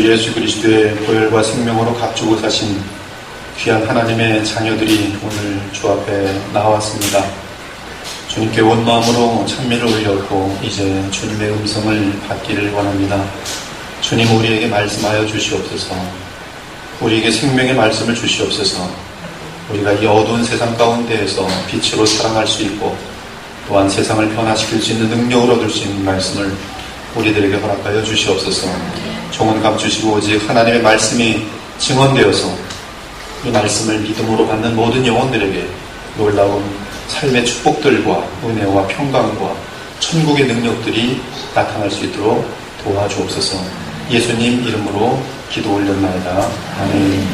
예수 그리스도의 보혈과 생명으로 값주고 사신 귀한 하나님의 자녀들이 오늘 주 앞에 나왔습니다. 주님께 온 마음으로 찬미를 올렸고 이제 주님의 음성을 받기를 원합니다. 주님, 우리에게 말씀하여 주시옵소서. 우리에게 생명의 말씀을 주시옵소서. 우리가 이 어두운 세상 가운데에서 빛으로 살아갈 수 있고 또한 세상을 변화시킬 수 있는 능력을 얻을 수 있는 말씀을 우리들에게 허락하여 주시옵소서. 종은 감추시고 오직 하나님의 말씀이 증언되어서 이 말씀을 믿음으로 받는 모든 영혼들에게 놀라운 삶의 축복들과 은혜와 평강과 천국의 능력들이 나타날 수 있도록 도와주옵소서. 예수님 이름으로 기도 올렸나이다. 아멘.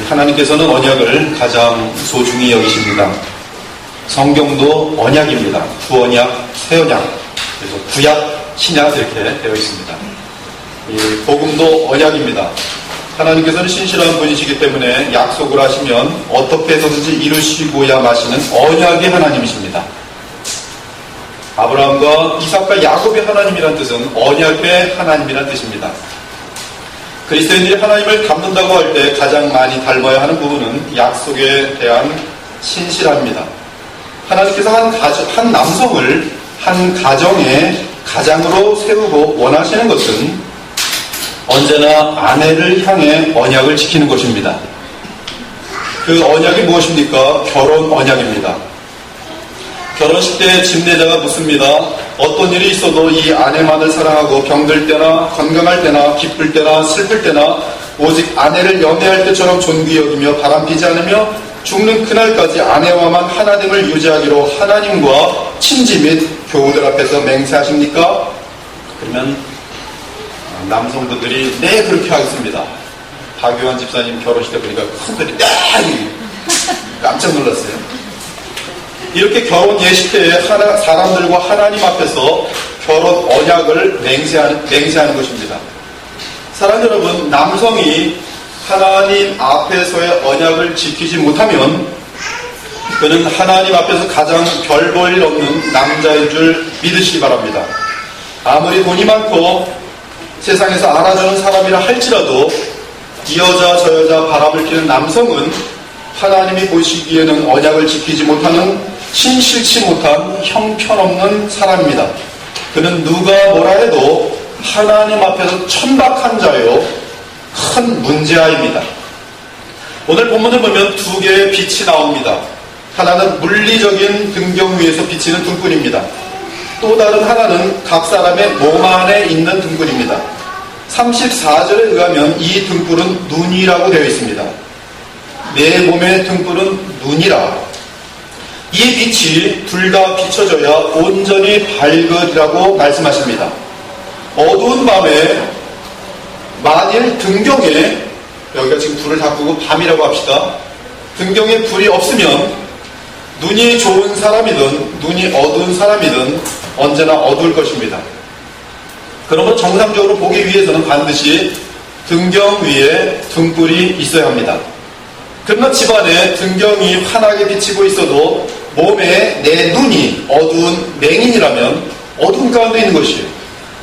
하나님께서는 언약을 가장 소중히 여기십니다. 성경도 언약입니다. 구언약, 새언약, 그래서 구약, 신약 이렇게 되어 있습니다. 이 복음도 언약입니다. 하나님께서는 신실한 분이시기 때문에 약속을 하시면 어떻게 해서든지 이루시고야 마시는 언약의 하나님이십니다. 아브라함과 이삭과 야곱의 하나님이란 뜻은 언약의 하나님이란 뜻입니다. 그리스도인들이 하나님을 닮는다고 할 때 가장 많이 닮아야 하는 부분은 약속에 대한 신실함입니다. 하나님께서 한 남성을 한 가정의 가장으로 세우고 원하시는 것은 언제나 아내를 향해 언약을 지키는 것입니다. 그 언약이 무엇입니까? 결혼 언약입니다. 결혼식 때 집례자가 묻습니다. 어떤 일이 있어도 이 아내만을 사랑하고 병들 때나 건강할 때나 기쁠 때나 슬플 때나 오직 아내를 연애할 때처럼 존귀 여기며 바람피지 않으며 죽는 그날까지 아내와만 하나됨을 유지하기로 하나님과 친지 및 교우들 앞에서 맹세하십니까? 그러면 남성분들이 네 그렇게 하겠습니다. 박유환 집사님 결혼식 때 보니까 큰소리 네! 깜짝 놀랐어요. 이렇게 결혼 예식때에 사람들과 하나님 앞에서 결혼 언약을 맹세하는 것입니다. 사랑 여러분, 남성이 하나님 앞에서의 언약을 지키지 못하면 그는 하나님 앞에서 가장 별 볼 일 없는 남자인 줄 믿으시기 바랍니다. 아무리 돈이 많고 세상에서 알아주는 사람이라 할지라도 이 여자 저 여자 바람을 피는 남성은 하나님이 보시기에는 언약을 지키지 못하는 신실치 못한 형편없는 사람입니다. 그는 누가 뭐라 해도 하나님 앞에서 천박한 자요 큰 문제아입니다. 오늘 본문을 보면 두 개의 빛이 나옵니다. 하나는 물리적인 등경 위에서 비치는 등불입니다. 또 다른 하나는 각 사람의 몸 안에 있는 등불입니다. 34절에 의하면 이 등불은 눈이라고 되어 있습니다. 내 몸의 등불은 눈이라. 이 빛이 둘 다 비춰져야 온전히 밝으리라고 말씀하십니다. 어두운 밤에 만일 등경에, 여기가 지금 불을 다 끄고 밤이라고 합시다. 등경에 불이 없으면 눈이 좋은 사람이든 눈이 어두운 사람이든 언제나 어두울 것입니다. 그러므로 정상적으로 보기 위해서는 반드시 등경 위에 등불이 있어야 합니다. 그러나 집안에 등경이 환하게 비치고 있어도 몸에 내 눈이 어두운 맹인이라면 어두운 가운데 있는 것이에요.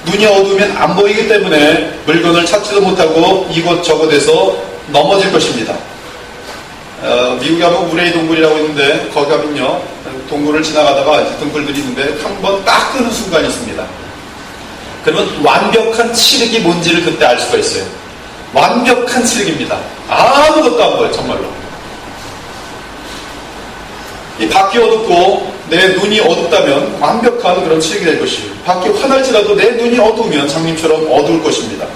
눈이 어두우면 안 보이기 때문에 물건을 찾지도 못하고 이곳저곳에서 넘어질 것입니다. 미국에 하면 우레이 동굴이라고 있는데 거기 가면요, 동굴을 지나가다가 등불들이 있는데 한 번 딱 끄는 순간이 있습니다. 그러면 완벽한 칠흑이 뭔지를 그때 알 수가 있어요. 완벽한 칠흑입니다. 아무것도 안 보여요, 정말로. 이 밖이 어둡고 내 눈이 어둡다면 완벽한 그런 칠흑이 될 것이에요. 밖이 환할지라도 내 눈이 어두우면 장님처럼 어두울 것입니다.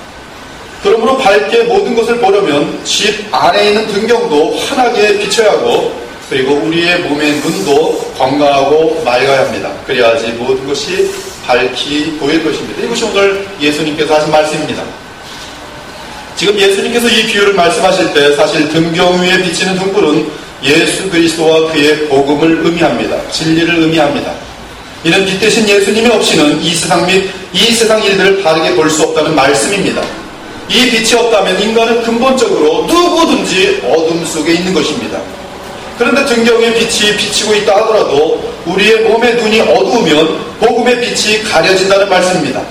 그러므로 밝게 모든 것을 보려면 집 안에 있는 등경도 환하게 비춰야 하고 그리고 우리의 몸의 눈도 건강하고 맑아야 합니다. 그래야지 모든 것이 밝히 보일 것입니다. 이것이 오늘 예수님께서 하신 말씀입니다. 지금 예수님께서 이 비유를 말씀하실 때 사실 등경 위에 비치는 등불은 예수 그리스도와 그의 복음을 의미합니다. 진리를 의미합니다. 이는 빛 대신 예수님이 없이는 이 세상 및 이 세상 일들을 바르게 볼 수 없다는 말씀입니다. 이 빛이 없다면 인간은 근본적으로 누구든지 어둠 속에 있는 것입니다. 그런데 등경의 빛이 비치고 있다 하더라도 우리의 몸의 눈이 어두우면 복음의 빛이 가려진다는 말씀입니다.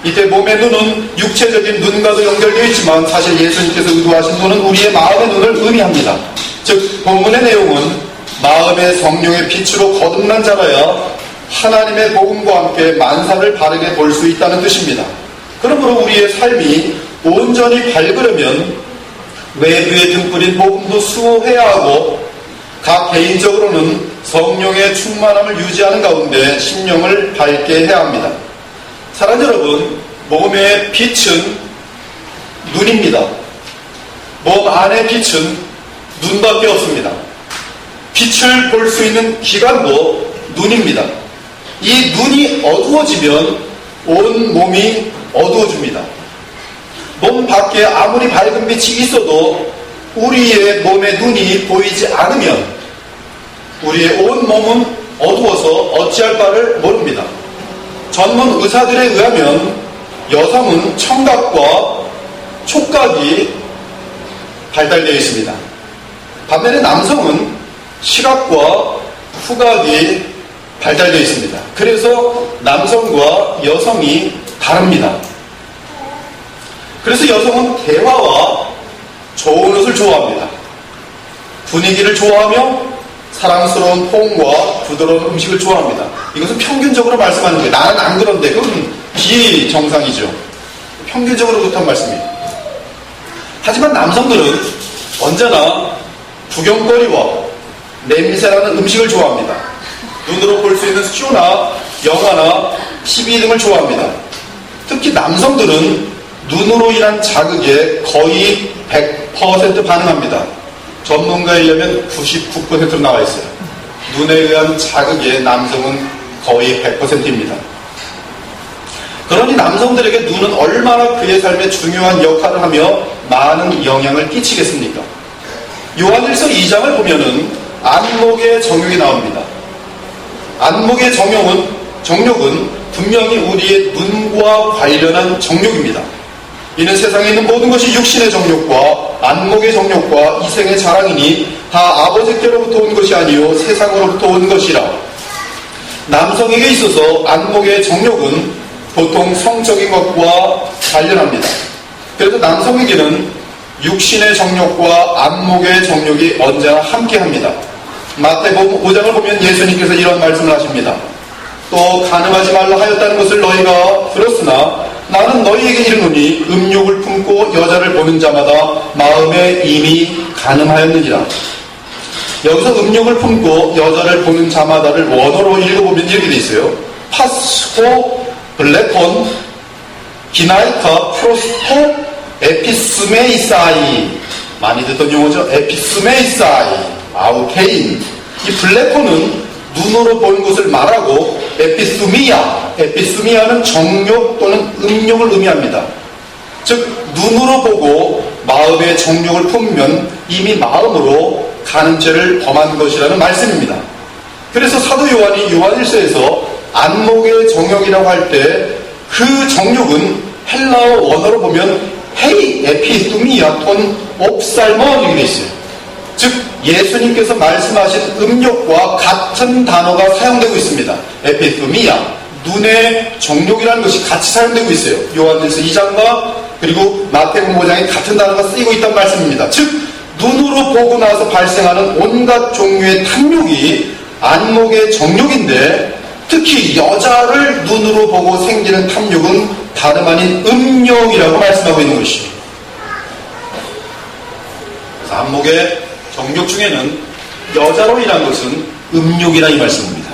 이때 몸의 눈은 육체적인 눈과도 연결되어 있지만 사실 예수님께서 의도하신 눈은 우리의 마음의 눈을 의미합니다. 즉 본문의 내용은 마음의 성령의 빛으로 거듭난 자라야 하나님의 복음과 함께 만사를 바르게 볼 수 있다는 뜻입니다. 그러므로 우리의 삶이 온전히 밝으려면 외부에 등불인 복음도 수호해야 하고 각 개인적으로는 성령의 충만함을 유지하는 가운데 심령을 밝게 해야 합니다. 사랑 여러분, 몸의 빛은 눈입니다. 몸 안의 빛은 눈밖에 없습니다. 빛을 볼 수 있는 기관도 눈입니다. 이 눈이 어두워지면 온 몸이 어두워집니다. 몸 밖에 아무리 밝은 빛이 있어도 우리의 몸의 눈이 보이지 않으면 우리의 온 몸은 어두워서 어찌할 바를 모릅니다. 전문 의사들에 의하면 여성은 청각과 촉각이 발달되어 있습니다. 반면에 남성은 시각과 후각이 발달되어 있습니다. 그래서 남성과 여성이 다릅니다. 그래서 여성은 대화와 좋은 옷을 좋아합니다. 분위기를 좋아하며 사랑스러운 포옹과 부드러운 음식을 좋아합니다. 이것은 평균적으로 말씀하는 거예요. 나는 안 그런데 그건 비정상이죠. 평균적으로 그렇단 말씀이에요. 하지만 남성들은 언제나 구경거리와 냄새나는 음식을 좋아합니다. 눈으로 볼 수 있는 쇼나 영화나 TV 등을 좋아합니다. 특히 남성들은 눈으로 인한 자극에 거의 100% 반응합니다. 전문가에 의하면 99%로 나와 있어요. 눈에 의한 자극에 남성은 거의 100%입니다. 그러니 남성들에게 눈은 얼마나 그의 삶에 중요한 역할을 하며 많은 영향을 끼치겠습니까? 요한일서 2장을 보면은 안목의 정욕이 나옵니다. 안목의 정욕은 분명히 우리의 눈과 관련한 정욕입니다. 이는 세상에 있는 모든 것이 육신의 정욕과 안목의 정욕과 이생의 자랑이니 다 아버지께로부터 온 것이 아니요 세상으로부터 온 것이라. 남성에게 있어서 안목의 정욕은 보통 성적인 것과 관련합니다. 그래서 남성에게는 육신의 정욕과 안목의 정욕이 언제나 함께합니다. 마태복음 5장을 보면 예수님께서 이런 말씀을 하십니다. 또 간음하지 말라 하였다는 것을 너희가 들었으나 나는 너희에게 이르노니 음욕을 품고 여자를 보는 자마다 마음에 이미 간음하였느니라. 여기서 음욕을 품고 여자를 보는 자마다를 원어로 읽어보면 이렇게 돼 있어요. 파스코 블레콘 기나이카 프로스토 에피스메이사이. 많이 듣던 용어죠. 에피스메이사이 아우케인. 이 블레콘은 눈으로 보는 것을 말하고 에피스미아는 정욕 또는 음욕을 의미합니다. 즉 눈으로 보고 마음의 정욕을 품으면 이미 마음으로 간음죄를 범한 것이라는 말씀입니다. 그래서 사도 요한이 요한일서에서 안목의 정욕이라고 할 때 그 정욕은 헬라어 원어로 보면 헤이 에피스미아 톤 옵살몬 이렇게 되어 있어요. 즉 예수님께서 말씀하신 음욕과 같은 단어가 사용되고 있습니다. 에피스미아, 눈의 정욕이라는 것이 같이 사용되고 있어요. 요한일서 2장과 그리고 마태복음 5장에 같은 단어가 쓰이고 있다는 말씀입니다. 즉 눈으로 보고 나서 발생하는 온갖 종류의 탐욕이 안목의 정욕인데 특히 여자를 눈으로 보고 생기는 탐욕은 다름 아닌 음욕이라고 말씀하고 있는 것이죠. 그래서 안목의 정욕 중에는 여자로 인한 것은 음욕이라 이 말씀입니다.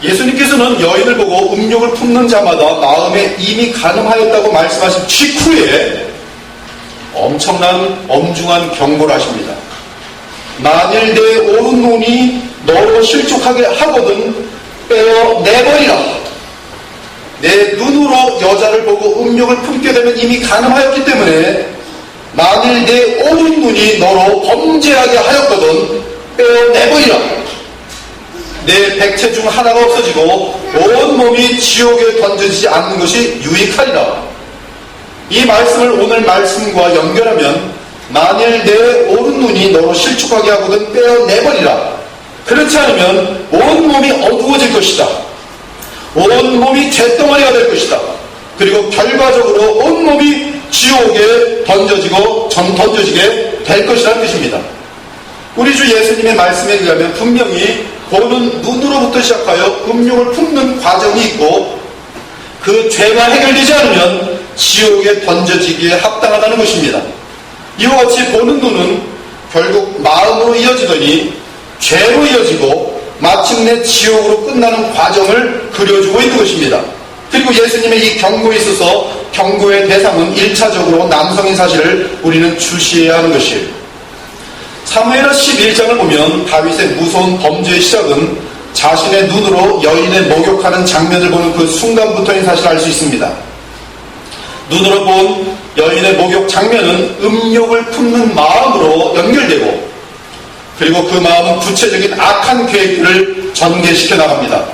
예수님께서는 여인을 보고 음욕을 품는 자마다 마음에 이미 간음하였다고 말씀하신 직후에 엄청난 엄중한 경고를 하십니다. 만일 내 오른눈이 너로 실족하게 하거든 빼어내버리라. 내 눈으로 여자를 보고 음욕을 품게 되면 이미 간음하였기 때문에 만일 내 오른 눈이 너로 범죄하게 하였거든 빼어내버리라. 내 백체 중 하나가 없어지고 온 몸이 지옥에 던져지지 않는 것이 유익하리라. 이 말씀을 오늘 말씀과 연결하면 만일 내 오른 눈이 너로 실족하게 하거든 빼어내버리라. 그렇지 않으면 온 몸이 어두워질 것이다. 온몸이 잿덩어리가 될 것이다. 그리고 결과적으로 온몸이 지옥에 던져지게 될 것이라는 뜻입니다. 우리 주 예수님의 말씀에 의하면 분명히 보는 눈으로부터 시작하여 음욕을 품는 과정이 있고 그 죄가 해결되지 않으면 지옥에 던져지기에 합당하다는 것입니다. 이와 같이 보는 눈은 결국 마음으로 이어지더니 죄로 이어지고 마침내 지옥으로 끝나는 과정을 그려주고 있는 것입니다. 그리고 예수님의 이 경고에 있어서 경고의 대상은 1차적으로 남성인 사실을 우리는 주시해야 하는 것이에요. 사무엘하 11장을 보면 다윗의 무서운 범죄의 시작은 자신의 눈으로 여인을 목욕하는 장면을 보는 그 순간부터인 사실을 알 수 있습니다. 눈으로 본 여인의 목욕 장면은 음욕을 품는 마음으로 연결되고 그리고 그 마음은 구체적인 악한 계획들을 전개시켜 나갑니다.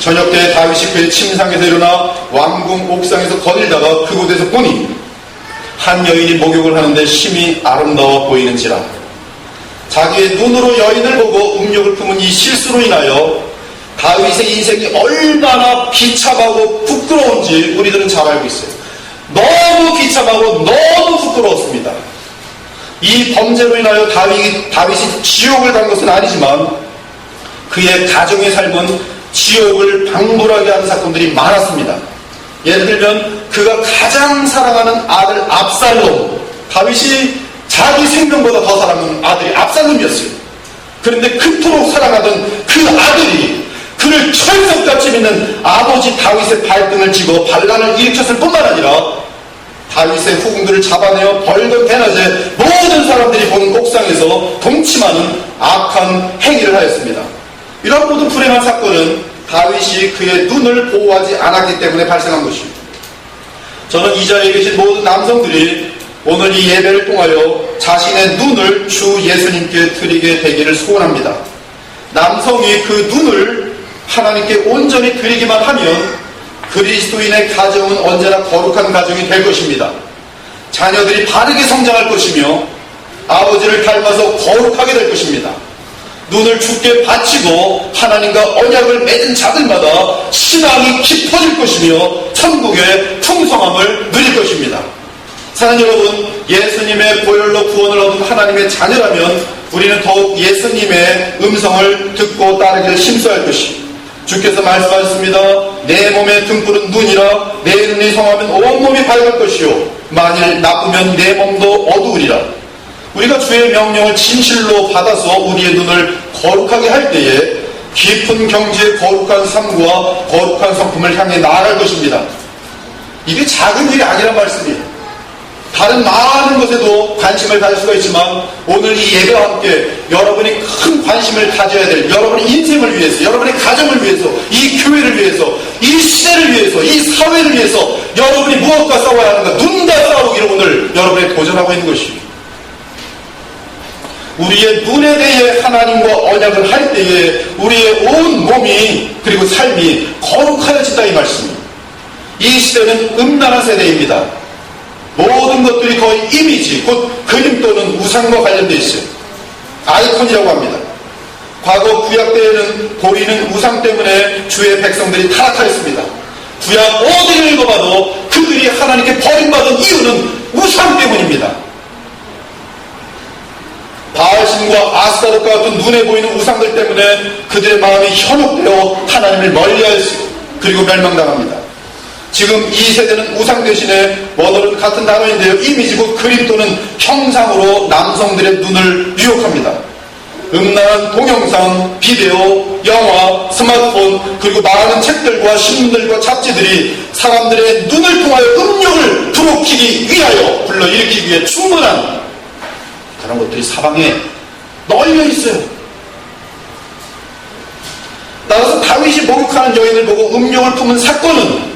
저녁 때 다윗이 그의 침상에서 일어나 왕궁 옥상에서 거닐다가 그곳에서 보니 한 여인이 목욕을 하는데 심히 아름다워 보이는지라. 자기의 눈으로 여인을 보고 음욕을 품은 이 실수로 인하여 다윗의 인생이 얼마나 비참하고 부끄러운지 우리들은 잘 알고 있어요. 너무 비참하고 너무 부끄러웠습니다. 이 범죄로 인하여 다윗이 지옥을 간 것은 아니지만 그의 가정의 삶은 지옥을 방불하게 하는 사건들이 많았습니다. 예를 들면 그가 가장 사랑하는 아들 압살롬, 다윗이 자기 생명보다 더 사랑하는 아들이 압살롬이었어요. 그런데 그토록 사랑하던 그 아들이 그를 철석같이 믿는 아버지 다윗의 발등을 쥐고 반란을 일으켰을 뿐만 아니라 다윗의 후궁들을 잡아내어 벌건 대낮에 모든 사람들이 보는 옥상에서 동침하는 악한 행위를 하였습니다. 이런 모든 불행한 사건은 다윗이 그의 눈을 보호하지 않았기 때문에 발생한 것입니다. 저는 이 자리에 계신 모든 남성들이 오늘 이 예배를 통하여 자신의 눈을 주 예수님께 드리게 되기를 소원합니다. 남성이 그 눈을 하나님께 온전히 드리기만 하면 그리스도인의 가정은 언제나 거룩한 가정이 될 것입니다. 자녀들이 바르게 성장할 것이며 아버지를 닮아서 거룩하게 될 것입니다. 눈을 주께 바치고 하나님과 언약을 맺은 자들마다 신앙이 깊어질 것이며 천국의 풍성함을 누릴 것입니다. 사랑하는 여러분, 예수님의 보혈로 구원을 얻은 하나님의 자녀라면 우리는 더욱 예수님의 음성을 듣고 따르기를 힘써야 할 것입니다. 주께서 말씀하셨습니다. 내 몸의 등불은 눈이라 내 눈이 성하면 온몸이 밝을 것이요 만일 나쁘면 내 몸도 어두우리라. 우리가 주의 명령을 진실로 받아서 우리의 눈을 거룩하게 할 때에 깊은 경지의 거룩한 삶과 거룩한 성품을 향해 나아갈 것입니다. 이게 작은 일이 아니란 말씀이에요. 다른 많은 것에도 관심을 가질 수가 있지만 오늘 이 예배와 함께 여러분이 큰 관심을 가져야 될 여러분의 인생을 위해서, 여러분의 가정을 위해서, 이 교회를 위해서, 이 시대를 위해서, 이 사회를 위해서 여러분이 무엇과 싸워야 하는가, 눈과 싸우기를 오늘 여러분이 도전하고 있는 것입니다. 우리의 눈에 대해 하나님과 언약을 할 때에 우리의 온 몸이 그리고 삶이 거룩하여진다 이 말씀입니다. 이 시대는 음란한 세대입니다. 모든 것들이 거의 이미지, 곧 그림 또는 우상과 관련되어 있어요. 아이콘이라고 합니다. 과거 구약 때에는 보이는 우상 때문에 주의 백성들이 타락하였습니다. 구약 어디를 읽어봐도 그들이 하나님께 버림받은 이유는 우상 때문입니다. 바알신과 아스타롯과 같은 눈에 보이는 우상들 때문에 그들의 마음이 현혹되어 하나님을 멀리하였어요. 그리고 멸망당합니다. 지금 이 세대는 우상 대신에 뭐든 같은 단어인데요. 이미지 곧 그림 또는 형상으로 남성들의 눈을 유혹합니다. 음란한 동영상, 비디오, 영화, 스마트폰 그리고 많은 책들과 신문들과 잡지들이 사람들의 눈을 통하여 음욕을 불러키기 위하여 불러일으키기 위해 충분한 그런 것들이 사방에 널려 있어요. 따라서 다윗이 목욕하는 여인을 보고 음욕을 품은 사건은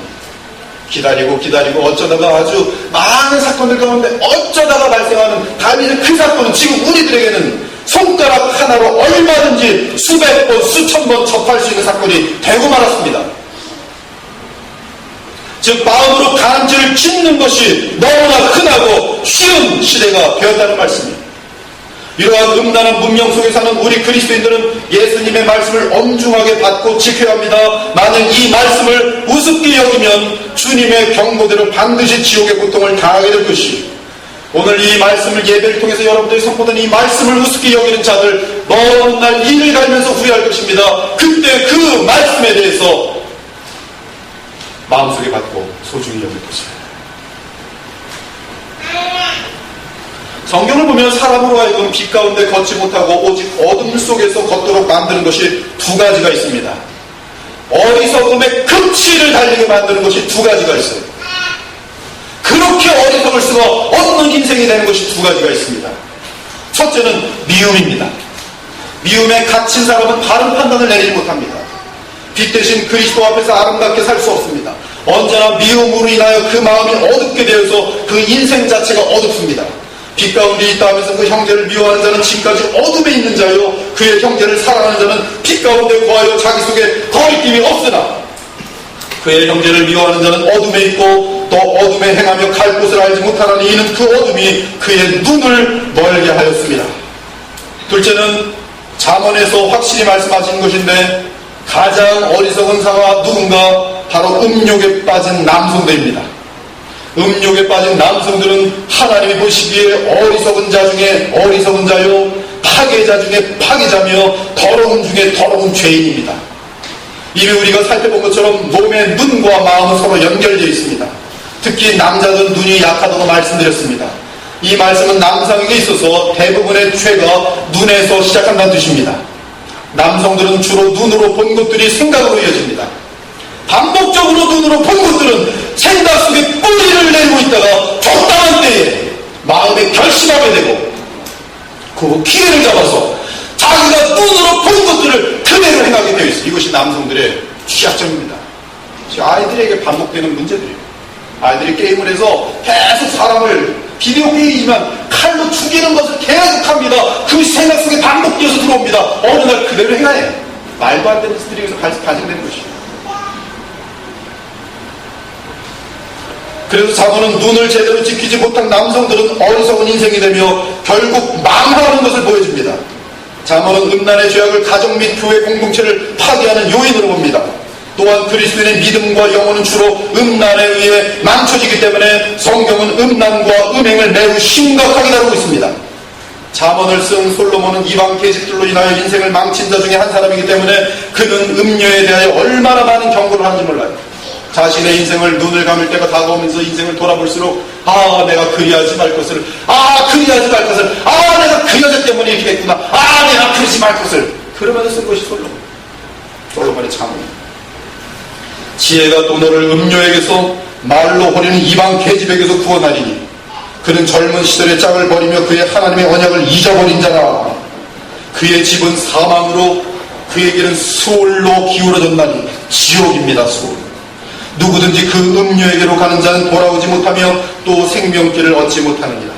기다리고 어쩌다가 아주 많은 사건들 가운데 어쩌다가 발생하는 다윗의 그 사건은 지금 우리들에게는 손가락 하나로 얼마든지 수백 번, 수천 번 접할 수 있는 사건이 되고 말았습니다. 즉 마음으로 간지를 찢는 것이 너무나 흔하고 쉬운 시대가 되었다는 말씀입니다. 이러한 음란한 문명 속에 사는 우리 그리스도인들은 예수님의 말씀을 엄중하게 받고 지켜야 합니다. 만약 이 말씀을 우습게 여기면 주님의 경고대로 반드시 지옥의 고통을 당하게 될 것이요, 오늘 이 말씀을 예배를 통해서 여러분들이 선포된 이 말씀을 우습게 여기는 자들 먼 날 이를 갈면서 후회할 것입니다. 그때 그 말씀에 대해서 마음속에 받고 소중히 여길 것입니다. 성경을 보면 사람으로 하여금 빛 가운데 걷지 못하고 오직 어둠 속에서 걷도록 만드는 것이 두 가지가 있습니다. 어리석음의 극치를 달리게 만드는 것이 두 가지가 있어요. 그렇게 어리석을 수가 없는 인생이 되는 것이 두 가지가 있습니다. 첫째는 미움입니다. 미움에 갇힌 사람은 바른 판단을 내리지 못합니다. 빛 대신 그리스도 앞에서 아름답게 살 수 없습니다. 언제나 미움으로 인하여 그 마음이 어둡게 되어서 그 인생 자체가 어둡습니다. 빛 가운데 있다 하면서 그 형제를 미워하는 자는 지금까지 어둠에 있는 자요, 그의 형제를 사랑하는 자는 빛 가운데 거하여 자기 속에 거리낌이 없으나 그의 형제를 미워하는 자는 어둠에 있고 또 어둠에 행하며 갈 곳을 알지 못하나니 이는 그 어둠이 그의 눈을 멀게 하였습니다. 둘째는 잠언에서 확실히 말씀하신 것인데 가장 어리석은 사가 누군가? 바로 음욕에 빠진 남성들입니다. 음욕에 빠진 남성들은 하나님이 보시기에 어리석은 자 중에 어리석은 자요, 파괴자 중에 파괴자며 더러운 중에 더러운 죄인입니다. 이미 우리가 살펴본 것처럼 몸의 눈과 마음은 서로 연결되어 있습니다. 특히 남자들은 눈이 약하다고 말씀드렸습니다. 이 말씀은 남성에게 있어서 대부분의 죄가 눈에서 시작한다는 뜻입니다. 남성들은 주로 눈으로 본 것들이 생각으로 이어집니다. 반복적으로 눈으로 본 것들은 생각 속에 뿌리를 내리고 있다가 적당한 때에 마음에 결심하게 되고 그 기회를 잡아서 자기가 눈으로 본 것들을 그대로 행하게 되어 있어요. 이것이 남성들의 취약점입니다. 아이들에게 반복되는 문제들이에요. 아이들이 게임을 해서 계속 사람을, 비디오 게임이지만 칼로 죽이는 것을 계속합니다. 그 생각 속에 반복되어서 들어옵니다. 어느 날 그대로 행하네. 말도 안 되는 스트리에서 발생되는 것이에요. 그래서 자고는 눈을 제대로 지키지 못한 남성들은 어리석은 인생이 되며 결국 망하는 것을 보여줍니다. 잠언은 음란의 죄악을 가정 및 교회 공동체를 파괴하는 요인으로 봅니다. 또한 그리스도인의 믿음과 영혼은 주로 음란에 의해 망쳐지기 때문에 성경은 음란과 음행을 매우 심각하게 다루고 있습니다. 잠언을 쓴 솔로몬은 이방 계집들로 인하여 인생을 망친 자 중에 한 사람이기 때문에 그는 음녀에 대하여 얼마나 많은 경고를 하는지 몰라요. 자신의 인생을 눈을 감을 때가 다가오면서 인생을 돌아볼수록 내가 그리하지 말 것을, 그리하지 말 것을, 내가 그 여자 때문에 이렇게 됐구나, 내가 그러지 말 것을, 그러면서 쓴 것이 솔로몬의 잠언입니다. 지혜가 또 너를 음료에게서 말로 호리는 이방 계집에게서 구원하리니 그는 젊은 시절의 짝을 버리며 그의 하나님의 언약을 잊어버린 자라. 그의 집은 사망으로 그의 길은 수올로 기울어졌나니 지옥입니다. 수올. 누구든지 그 음료에게로 가는 자는 돌아오지 못하며 또 생명길을 얻지 못하느니라.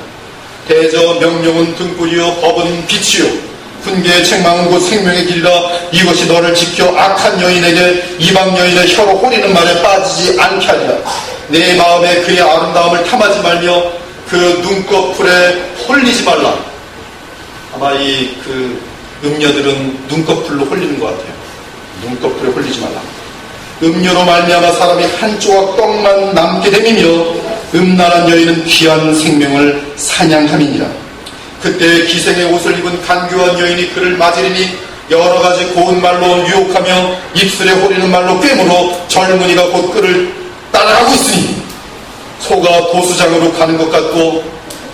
대저 명령은 등불이요 법은 빛이요 훈계의 책망은 곧 생명의 길이라. 이것이 너를 지켜 악한 여인에게 이방 여인의 혀로 호리는 말에 빠지지 않게 하리라. 내 마음에 그의 아름다움을 탐하지 말며 그 눈꺼풀에 홀리지 말라. 아마 그 음녀들은 눈꺼풀로 홀리는 것 같아요. 눈꺼풀에 홀리지 말라. 음료로 말미암아 사람이 한 조각 떡만 남게 됨이며 음란한 여인은 귀한 생명을 사냥함이니라. 그때 기생의 옷을 입은 간교한 여인이 그를 맞으리니 여러 가지 고운 말로 유혹하며 입술에 호리는 말로 꿰물어 젊은이가 곧 그를 따라가고 있으니 소가 도수장으로 가는 것 같고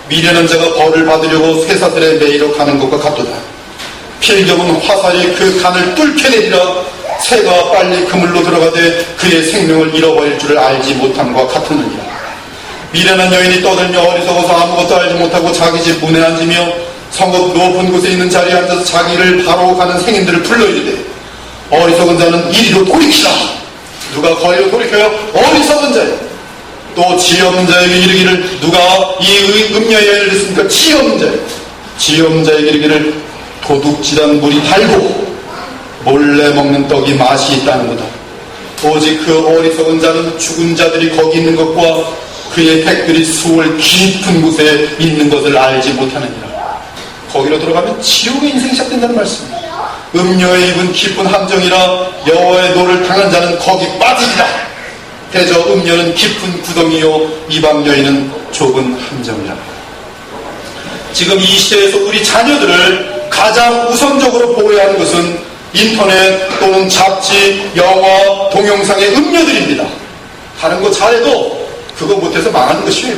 미련한 자가 벌을 받으려고 쇠사슬에 매이러 가는 것과 같도다. 필경은 화살이 그 간을 뚫게내리라. 새가 빨리 그물로 들어가되 그의 생명을 잃어버릴 줄을 알지 못함과 같으느니라. 미련한 여인이 떠들며 어리석어서 아무것도 알지 못하고 자기 집 문에 앉으며 성읍 높은 곳에 있는 자리에 앉아서 자기를 바로 가는 생인들을 불러이르되 어리석은 자는 이리로 돌이키라. 누가 거리로 돌이켜요? 어리석은 자요. 또 지혜 없는 자에게 이르기를 누가 이 음녀의 여인을 듣습니까? 지혜 없는 자요. 지혜 없는 자에게 이르기를 도둑질한 물이 달고 몰래 먹는 떡이 맛이 있다는 거다. 오직 그 어리석은 자는 죽은 자들이 거기 있는 것과 그의 백들이 수월 깊은 곳에 있는 것을 알지 못하느니라. 거기로 들어가면 지옥의 인생이 시작된다는 말씀입니다. 음녀의 입은 깊은 함정이라 여호와의 노를 당한 자는 거기 빠지리라. 대저 음녀는 깊은 구덩이요 이방 여인은 좁은 함정이라. 지금 이 시대에서 우리 자녀들을 가장 우선적으로 보호해야 하는 것은 인터넷 또는 잡지, 영화, 동영상의 음녀들입니다. 다른 거 잘해도 그거 못해서 망하는 것이에요.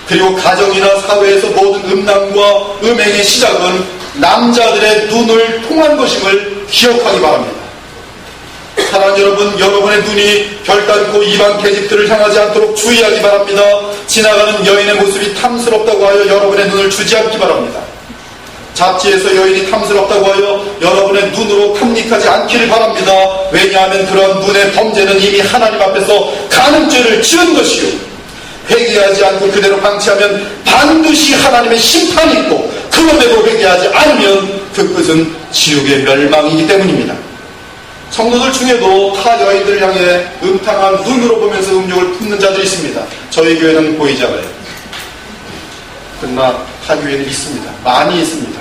그리고 가정이나 사회에서 모든 음란과 음행의 시작은 남자들의 눈을 통한 것임을 기억하기 바랍니다. 사랑하는 여러분, 여러분의 눈이 결단코 이방 계집들을 향하지 않도록 주의하기 바랍니다. 지나가는 여인의 모습이 탐스럽다고 하여 여러분의 눈을 주지 않기 바랍니다. 잡지에서 여인이 탐스럽다고 하여 여러분의 눈으로 탐닉하지 않기를 바랍니다. 왜냐하면 그런 눈의 범죄는 이미 하나님 앞에서 간음죄를 지은 것이요, 회개하지 않고 그대로 방치하면 반드시 하나님의 심판이 있고, 그럼에도 회개하지 않으면 그 끝은 지옥의 멸망이기 때문입니다. 성도들 중에도 타 여인들을 향해 음탕한 눈으로 보면서 음욕을 품는 자들이 있습니다. 저희 교회는 보이지 않아요. 그러나 타 교회는 있습니다. 많이 있습니다.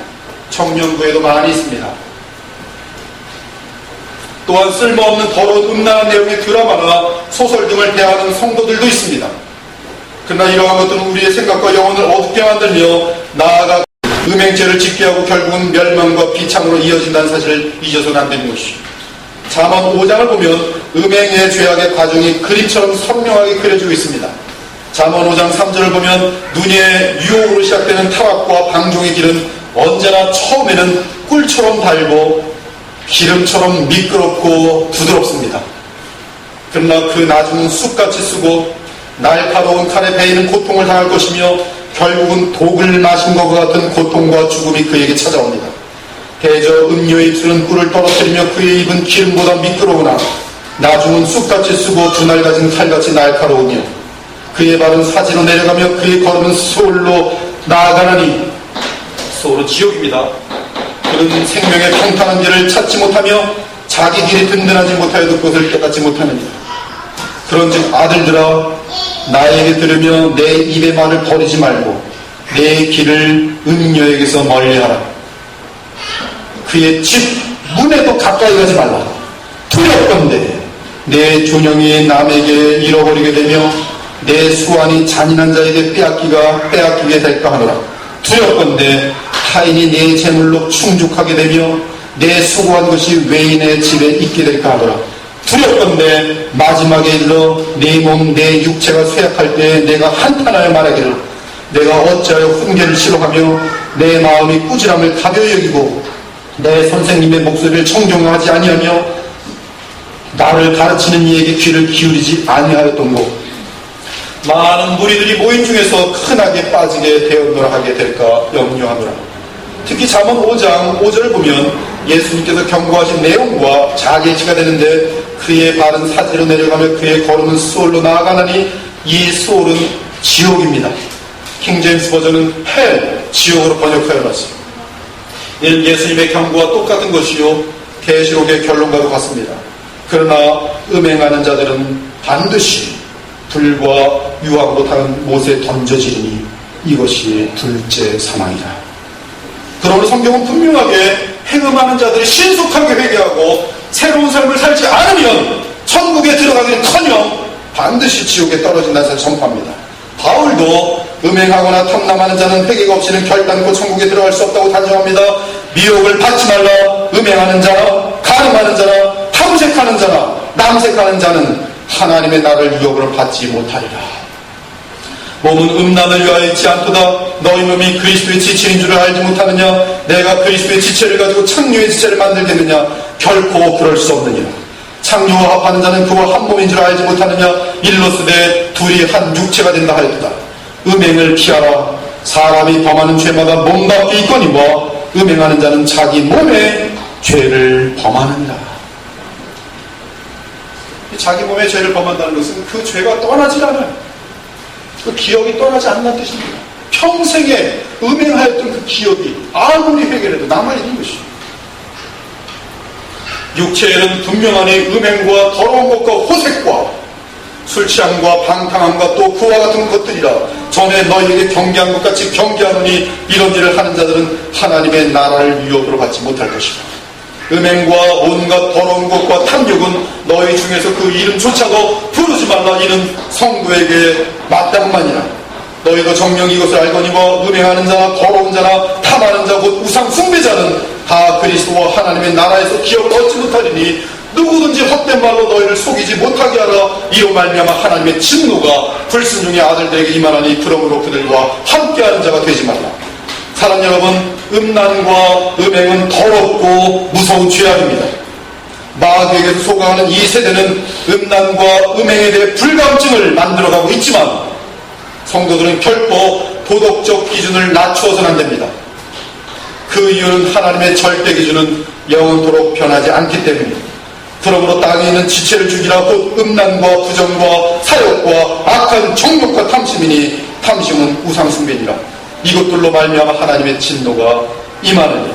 청년부에도 많이 있습니다. 또한 쓸모없는 더러운 음란한 내용의 드라마나 소설 등을 대하는 성도들도 있습니다. 그러나 이러한 것들은 우리의 생각과 영혼을 어둡게 만들며 나아가 음행죄를 짓게 하고 결국은 멸망과 비참으로 이어진다는 사실을 잊어서는 안 되는 것이죠. 잠언 5장을 보면 음행의 죄악의 과정이 그림처럼 선명하게 그려지고 있습니다. 잠언 5장 3절을 보면 눈의 유혹으로 시작되는 타락과 방종의 길은 언제나 처음에는 꿀처럼 달고 기름처럼 미끄럽고 부드럽습니다. 그러나 그 나중은 쑥같이 쓰고 날카로운 칼에 베이는 고통을 당할 것이며 결국은 독을 마신 것과 같은 고통과 죽음이 그에게 찾아옵니다. 대저 음료의 입술은 꿀을 떨어뜨리며 그의 입은 기름보다 미끄러우나 나중은 쑥같이 쓰고 두날 가진 칼같이 날카로우며 그의 발은 사지로 내려가며 그의 걸음은 소홀로 나아가나니. 소홀은 지옥입니다. 그는 생명의 평탄한 길을 찾지 못하며 자기 길이 든든하지 못하여도 그것을 깨닫지 못하느니라. 그런즉 아들들아, 나에게 들으며 내 입의 말을 버리지 말고 내 길을 음녀에게서 멀리하라. 그의 집 문에도 가까이 가지 말라. 두렵건대 내 존영이 남에게 잃어버리게 되며 내 수완이 잔인한 자에게 빼앗기게 될까 하노라. 두렵건대 타인이 내 재물로 충족하게 되며 내 수고한 것이 외인의 집에 있게 될까 하노라. 두렵건대 마지막에 이르러 내 몸 내 육체가 쇠약할 때에 내가 한탄하여 말하기를 내가 어찌하여 훈계를 싫어하며 내 마음이 꾸지람을 가벼이 여기고 내 선생님의 목소리를 청종하지 아니하며 나를 가르치는 이에게 귀를 기울이지 아니하였던고. 많은 무리들이 모인 중에서 흔하게 빠지게 되었노라 하게 될까 염려하노라. 특히 잠언 5장 5절을 보면 예수님께서 경고하신 내용과 자계시가 되는데 그의 발은 사지로 내려가며 그의 걸음은 수월로 나아가나니 이 수월은 지옥입니다. 킹제임스 버전은 헬, 지옥으로 번역하여 놨습니다. 이는 예수님의 경고와 똑같은 것이요 계시록의 결론과도 같습니다. 그러나 음행하는 자들은 반드시 불과 유황으로 타는 못에 던져지리니 이것이 둘째 사망이다. 그러므로 성경은 분명하게 행음하는 자들이 신속하게 회개하고 새로운 삶을 살지 않으면 천국에 들어가기는커녕 반드시 지옥에 떨어진다는 사실을 선포합니다. 바울도 음행하거나 탐남하는 자는 회개가 없이는 결단코 천국에 들어갈 수 없다고 단정합니다. 미혹을 받지 말라. 음행하는 자나 간음하는 자나 탐색하는 자나 남색하는 자는 하나님의 나를 유혹을 받지 못하리라. 몸은 음란을 위하여 있지 않도다. 너희 몸이 그리스도의 지체인 줄을 알지 못하느냐. 내가 그리스도의 지체를 가지고 창녀의 지체를 만들겠느냐. 결코 그럴 수 없느니라. 창녀와 합하는 자는 그와 한 몸인 줄 알지 못하느냐. 일로쓰되 둘이 한 육체가 된다 하였도다. 음행을 피하라. 사람이 범하는 죄마다 몸 밖에 있거니와 음행하는 자는 자기 몸에 죄를 범하느니라. 자기 몸에 죄를 범한다는 것은 그 죄가 떠나질 않아요. 그 기억이 떠나지 않는 뜻입니다. 평생에 음행하였던 그 기억이 아무리 회개해도 남아있는 것이죠. 육체에는 분명하니 음행과 더러운 것과 호색과 술 취함과 방탕함과 또 그와 같은 것들이라 전에 너희에게 경계한 것 같이 경계하노니 이런 일을 하는 자들은 하나님의 나라를 유업으로 받지 못할 것이다. 음행과 온갖 더러운 것과 탐욕은 너희 중에서 그 이름조차도 부르지 말라. 이는 성도에게 마땅하니라. 너희도 정녕 이것을 알거니와 음행하는 자나 더러운 자나 탐하는 자 곧 우상 숭배자는 다 그리스도와 하나님의 나라에서 기업을 얻지 못하리니 누구든지 헛된 말로 너희를 속이지 못하게 하라. 이로 말미암아 하나님의 진노가 불순종의 아들들에게 임하나니 그러므로 그들과 함께하는 자가 되지 말라. 사랑 여러분, 음란과 음행은 더럽고 무서운 죄악입니다. 마귀에게서 속아가는 이 세대는 음란과 음행에 대해 불감증을 만들어가고 있지만 성도들은 결코 도덕적 기준을 낮추어서는 안 됩니다. 그 이유는 하나님의 절대 기준은 영원토록 변하지 않기 때문입니다. 그러므로 땅에 있는 지체를 죽이라. 곧 음란과 부정과 사욕과 악한 정욕과 탐심이니 탐심은 우상숭배니라. 이것들로 말미암아 하나님의 진노가 임하느니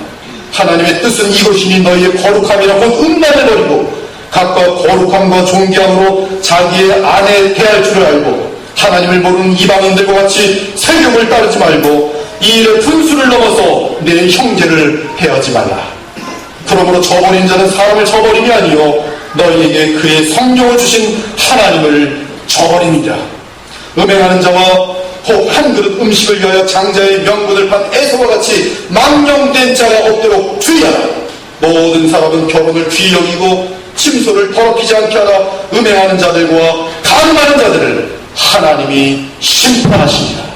하나님의 뜻은 이것이니 너희의 거룩함이라. 곧 음란을 버리고 각각 거룩함과 존귀함으로 자기의 아내 대할 줄을 알고 하나님을 모르는 이방인들과 같이 세경을 따르지 말고 이 일의 분수를 넘어서 내 형제를 해하지 말라. 그러므로 저버린 자는 사람을 저버림이 아니요 너희에게 그의 성령을 주신 하나님을 저버립니다. 음행하는 자와 혹 한 그릇 음식을 위하여 장자의 명분을 판 에서와 같이 망령된 자가 없도록 주의하라. 모든 사람은 결혼을 귀히 여기고 침소를 더럽히지 않게 하라. 음행하는 자들과 간음하는 자들을 하나님이 심판하시니라.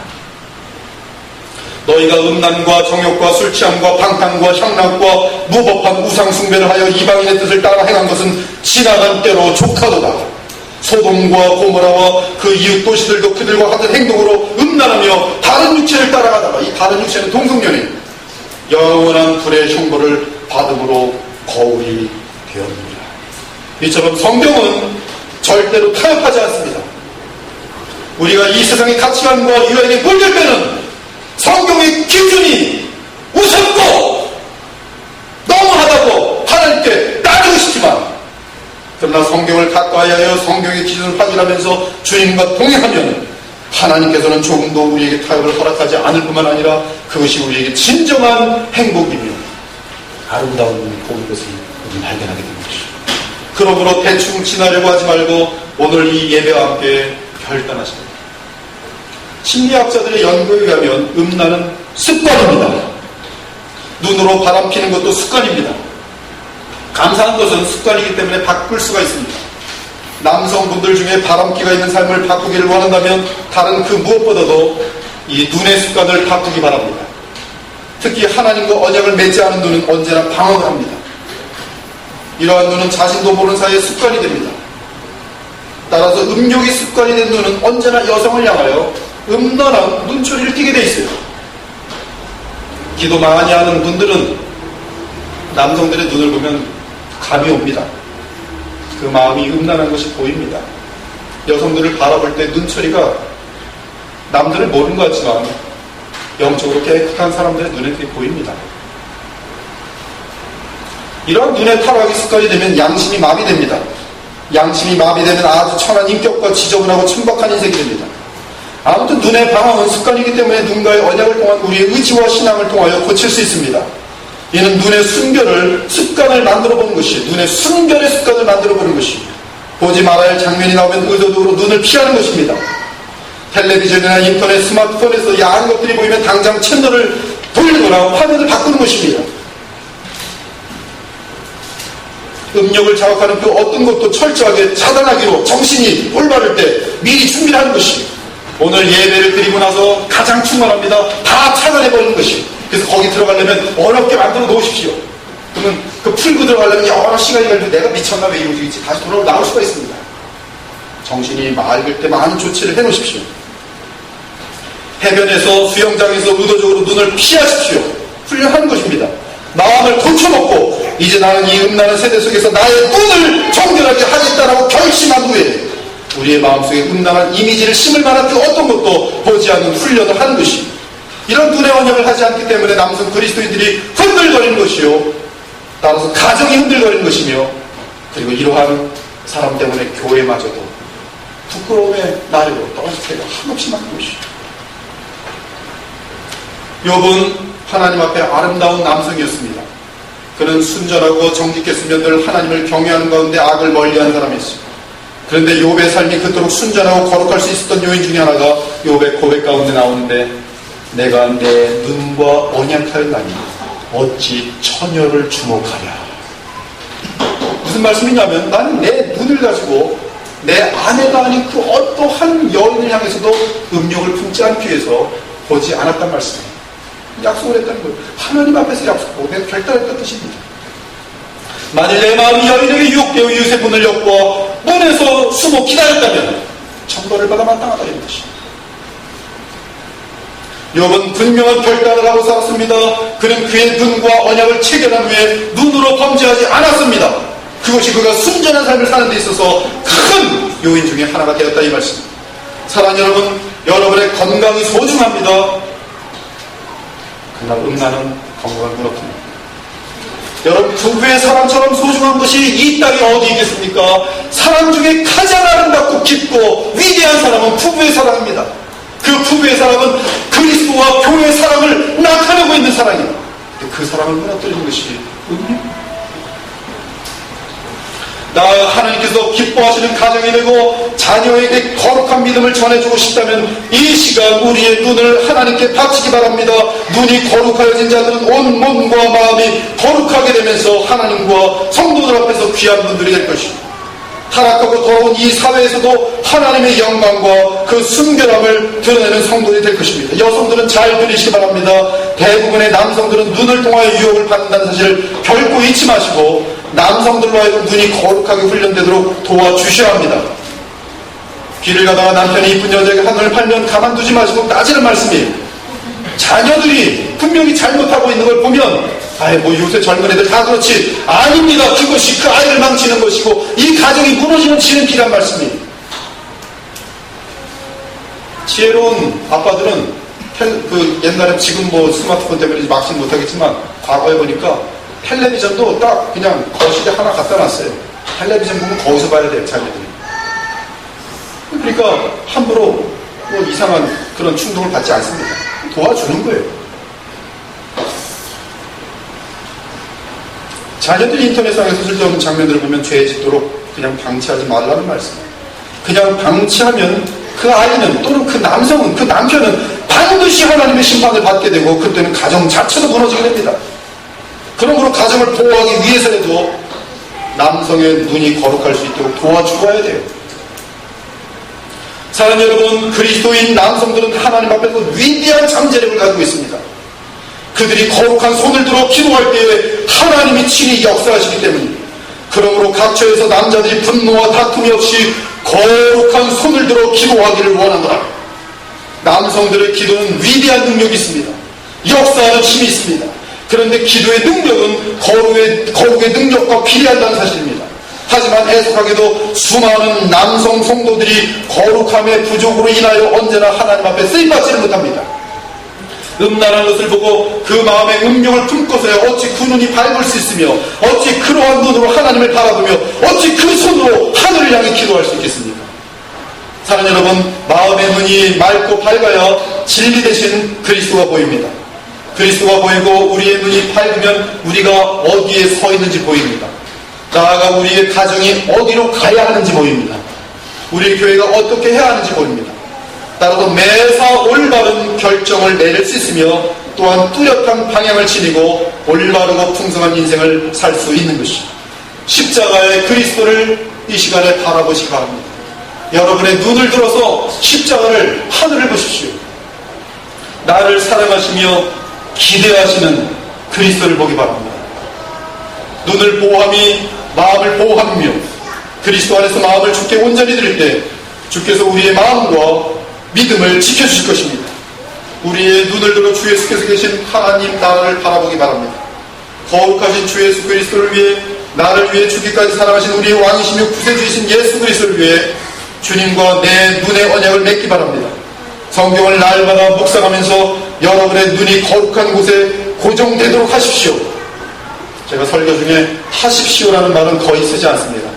너희가 음란과 정욕과 술취함과 방탕과 향락과 무법한 우상숭배를 하여 이방인의 뜻을 따라 행한 것은 지나간 때로 족하도다. 소돔과 고모라와 그 이웃 도시들도 그들과 같은 행동으로 음란하며 다른 육체를 따라가다가 이 다른 육체는 동성연애 영원한 불의 형벌을 받음으로 거울이 되었느니라. 이처럼 성경은 절대로 타협하지 않습니다. 우리가 이 세상의 가치관과 유행에 물들 때는 성경의 기준이 우습고 너무하다고 하나님께 따지고 싶지만 그러나 성경을 가까이하여 성경의 기준을 확인하면서 주님과 동행하면 하나님께서는 조금도 우리에게 타협을 허락하지 않을 뿐만 아니라 그것이 우리에게 진정한 행복이며 아름다운 복인 것을 우리 발견하게 되는 것이죠. 그러므로 대충 지나려고 하지 말고 오늘 이 예배와 함께 결단하십니다. 심리학자들의 연구에 의하면 음란은 습관입니다. 눈으로 바람 피는 것도 습관입니다. 감사한 것은 습관이기 때문에 바꿀 수가 있습니다. 남성분들 중에 바람기가 있는 삶을 바꾸기를 원한다면 다른 그 무엇보다도 이 눈의 습관을 바꾸기 바랍니다. 특히 하나님과 언약을 맺지 않은 눈은 언제나 방황을 합니다. 이러한 눈은 자신도 모르는 사이에 습관이 됩니다. 따라서 음욕이 습관이 된 눈은 언제나 여성을 향하여 음란한 눈초리를 띠게 돼 있어요. 기도 많이 하는 분들은 남성들의 눈을 보면 감이 옵니다. 그 마음이 음란한 것이 보입니다. 여성들을 바라볼 때 눈초리가 남들을 모르는 것 같지만 영적으로 깨끗한 사람들의 눈에 그게 보입니다. 이러한 눈의 타락이 습관이 되면 양심이 마비됩니다. 양심이 마비되면 아주 천한 인격과 지저분하고 천박한 인생이 됩니다. 아무튼 눈의 방황은 습관이기 때문에 누군가의 언약을 통한 우리의 의지와 신앙을 통하여 고칠 수 있습니다. 이는 눈의 순결을 습관을 만들어보는 것이 눈의 순결의 습관을 만들어보는 것이 보지 말아야 할 장면이 나오면 의도적으로 눈을 피하는 것입니다. 텔레비전이나 인터넷, 스마트폰에서 야한 것들이 보이면 당장 채널을 돌리거나 화면을 바꾸는 것입니다. 음욕을 자극하는 그 어떤 것도 철저하게 차단하기로 정신이 올바를 때 미리 준비를 하는 것이 오늘 예배를 드리고 나서 가장 충만합니다. 다 차단해버리는 것이. 그래서 거기 들어가려면 어렵게 만들어 놓으십시오. 그러면 그 풀고 들어가려면 여러 시간이 걸리고 내가 미쳤나 왜 이러고 있지 다시 돌아오고 나올 수가 있습니다. 정신이 맑을 때 많은 조치를 해놓으십시오. 해변에서 수영장에서 의도적으로 눈을 피하십시오. 훈련하는 것입니다. 마음을 고쳐먹고 이제 나는 이 음란한 세대 속에서 나의 눈을 정결하게 하겠다라고 결심한 후에 우리의 마음속에 음란한 이미지를 심을 만한 그 어떤 것도 보지 않는 훈련을 하는 것이 이런 눈의 언약을 하지 않기 때문에 남성 그리스도인들이 흔들거리는 것이요 따라서 가정이 흔들거리는 것이며 그리고 이러한 사람 때문에 교회마저도 부끄러움의 나이로 떨어질 때가 한없이 많은 것이죠. 욥은 하나님 앞에 아름다운 남성이었습니다. 그는 순전하고 정직했으며 늘 하나님을 경외하는 가운데 악을 멀리하는 사람이었습니다. 그런데 욥의 삶이 그토록 순전하고 거룩할 수 있었던 요인 중에 하나가 욥의 고백 가운데 나오는데, 내가 내 눈과 언약하였나니 어찌 처녀를 주목하랴. 무슨 말씀이냐면, 나는 내 눈을 가지고 내 아내가 아닌 그 어떠한 여인을 향해서도 음욕을 품지 않기 위해서 보지 않았단 말씀이에요. 약속을 했다는 거예요. 하나님 앞에서 약속하고 내가 결단했다는 뜻입니다. 만일 내 마음이 여인에게 유혹되어 이웃의 문을 엿보아 문에서 숨어 기다렸다면 천벌을 받아 마땅하다, 이런 것입니다. 욥은 분명한 결단을 하고 살았습니다. 그는 그의 눈과 언약을 체결한 후에 눈으로 범죄하지 않았습니다. 그것이 그가 순전한 삶을 사는 데 있어서 큰 요인 중에 하나가 되었다, 이 말씀입니다. 사랑하는 여러분, 여러분의 건강이 소중합니다. 그러나 음란은 건강을 무너뜨립니다. 여러분, 부부의 사랑처럼 소중한 것이 이 땅에 어디 있겠습니까? 사랑 중에 가장 아름답고 깊고 위대한 사랑은 부부의 사랑입니다. 그 부부의 사랑은 그리스도와 교회의 사랑을 나타내고 있는 사랑입니다. 그 사랑을 무너뜨리는 것이 음란입니다. 나 하나님께서 기뻐하시는 가정이 되고 자녀에게 거룩한 믿음을 전해주고 싶다면 이 시간 우리의 눈을 하나님께 바치기 바랍니다. 눈이 거룩하여진 자들은 온 몸과 마음이 거룩하게 되면서 하나님과 성도들 앞에서 귀한 분들이 될 것입니다. 타락하고 더러운 이 사회에서도 하나님의 영광과 그 순결함을 드러내는 성도들이 될 것입니다. 여성들은 잘 들으시기 바랍니다. 대부분의 남성들은 눈을 통하여 유혹을 받는다는 사실을 결코 잊지 마시고 남성들로 하여금 눈이 거룩하게 훈련되도록 도와주셔야 합니다. 길을 가다가 남편이 이쁜 여자에게 하늘을 팔면 가만두지 마시고 따지는 말씀이에요. 자녀들이 분명히 잘못하고 있는 걸 보면 뭐 요새 젊은 애들 다 그렇지, 아닙니다. 그것이 그 아이를 망치는 것이고 이 가정이 무너지는 지름길이란 말씀이에요. 지혜로운 아빠들은 옛날에, 지금 뭐 스마트폰 때문에 막상 못하겠지만 과거에 보니까 텔레비전도 딱 그냥 거실에 하나 갖다 놨어요. 텔레비전 보면 거기서 봐야 돼요, 자녀들이. 그러니까 함부로 뭐 이상한 그런 충동을 받지 않습니다. 도와주는 거예요. 자녀들이 인터넷상에서 쓸데없는 장면들을 보면 죄에 짓도록 그냥 방치하지 말라는 말씀이에요. 그냥 방치하면 그 아이는, 또는 그 남성은, 그 남편은 반드시 하나님의 심판을 받게 되고 그때는 가정 자체도 무너지게 됩니다. 그러므로 가정을 보호하기 위해서라도 남성의 눈이 거룩할 수 있도록 도와주어야 돼요. 사랑하는 여러분, 그리스도인 남성들은 하나님 앞에서 위대한 잠재력을 가지고 있습니다. 그들이 거룩한 손을 들어 기도할 때에 하나님이 친히 역사하시기 때문입니다. 그러므로 각처에서 남자들이 분노와 다툼이 없이 거룩한 손을 들어 기도하기를 원하노라. 남성들의 기도는 위대한 능력이 있습니다. 역사하는 힘이 있습니다. 그런데 기도의 능력은 거룩의 능력과 비례한다는 사실입니다. 하지만 애석하게도 수많은 남성 성도들이 거룩함의 부족으로 인하여 언제나 하나님 앞에 쓰임받지를 못합니다. 음란한 것을 보고 그 마음에 음욕을 품고서야 어찌 그 눈이 밝을 수 있으며 어찌 그러한 눈으로 하나님을 바라보며 어찌 그 손으로 하늘을 향해 기도할 수 있겠습니까? 사랑하는 여러분, 마음의 눈이 맑고 밝아야 진리 대신 그리스도가 보입니다. 그리스도가 보이고 우리의 눈이 밝으면 우리가 어디에 서 있는지 보입니다. 나아가 우리의 가정이 어디로 가야 하는지 보입니다. 우리 교회가 어떻게 해야 하는지 보입니다. 따라서 매사 올바른 결정을 내릴 수 있으며 또한 뚜렷한 방향을 지니고 올바르고 풍성한 인생을 살 수 있는 것입니다. 십자가의 그리스도를 이 시간에 바라보시기 바랍니다. 여러분의 눈을 들어서 십자가를, 하늘을 보십시오. 나를 사랑하시며 기대하시는 그리스도를 보기 바랍니다. 눈을 보호함이 마음을 보호함이며 그리스도 안에서 마음을 주께 온전히 드릴 때 주께서 우리의 마음과 믿음을 지켜주실 것입니다. 우리의 눈을 들어 주 예수께서 계신 하나님 나라를 바라보기 바랍니다. 거룩하신 주 예수 그리스도를 위해, 나를 위해 죽기까지 사랑하신 우리의 왕이시며 구세주이신 예수 그리스도를 위해 주님과 내 눈의 언약을 맺기 바랍니다. 성경을 날마다 묵상하면서 여러분의 눈이 거룩한 곳에 고정되도록 하십시오. 제가 설교 중에 하십시오라는 말은 거의 쓰지 않습니다.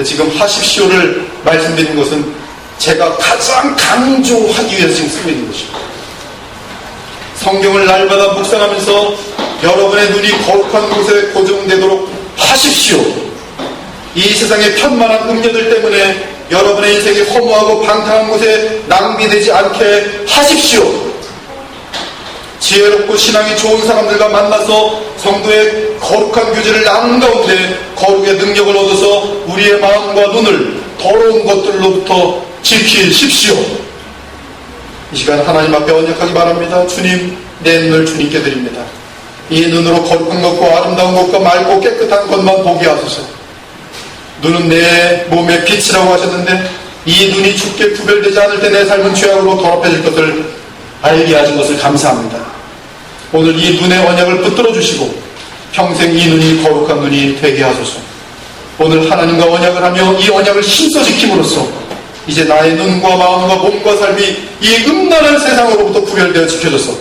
지금 하십시오를 말씀드린 것은 제가 가장 강조하기 위해서 지금 쓰고 있는 것입니다. 성경을 날마다 묵상하면서 여러분의 눈이 거룩한 곳에 고정되도록 하십시오. 이 세상의 편만한 음료들 때문에 여러분의 인생이 허무하고 방탕한 곳에 낭비되지 않게 하십시오. 지혜롭고 신앙이 좋은 사람들과 만나서 성도의 거룩한 교제를 나누는 가운데 거룩의 능력을 얻어서 우리의 마음과 눈을 더러운 것들로부터 지키십시오. 이 시간 하나님 앞에 언약하기 바랍니다. 주님, 내 눈을 주님께 드립니다. 이 눈으로 거룩한 것과 아름다운 것과 맑고 깨끗한 것만 보게 하소서. 눈은 내 몸의 빛이라고 하셨는데 이 눈이 주께 구별되지 않을 때 내 삶은 죄악으로 더럽혀질 것을 알게 하신 것을 감사합니다. 오늘 이 눈의 언약을 붙들어 주시고 평생 이 눈이 거룩한 눈이 되게 하소서. 오늘 하나님과 언약을 하며 이 언약을 힘써 지킴으로써 이제 나의 눈과 마음과 몸과 삶이 이 음란한 세상으로부터 구별되어 지켜져서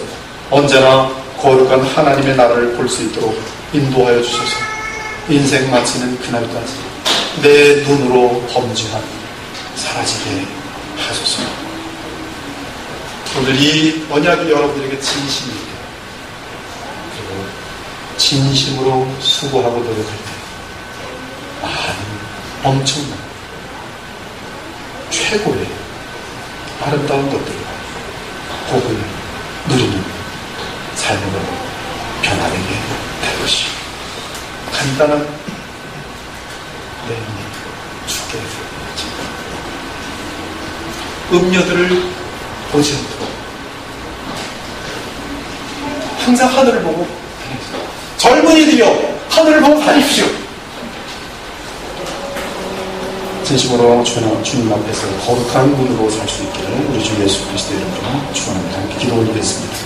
언제나 거룩한 하나님의 나라를 볼 수 있도록 인도하여 주셔서 인생 마치는 그날까지 내 눈으로 범죄함이 사라지게 하소서. 오늘 이 언약이 여러분들에게 진심이 있게 그리고 진심으로 수고하고 노력할 때 많은 엄청난 최고의 아름다운 것들과 복을 누리는 삶으로 변화되게 될 것이 간단한 내 눈이 주께 음료들을 보지 않도록 항상 하늘을 보고 젊은이들이여 하늘을 보고 다니십시오. 진심으로 주님 앞에서 거룩한 눈으로 살 수 있기를 우리 주 예수 그리스도의 이름으로 축원합니다. 함께 기도 올리겠습니다.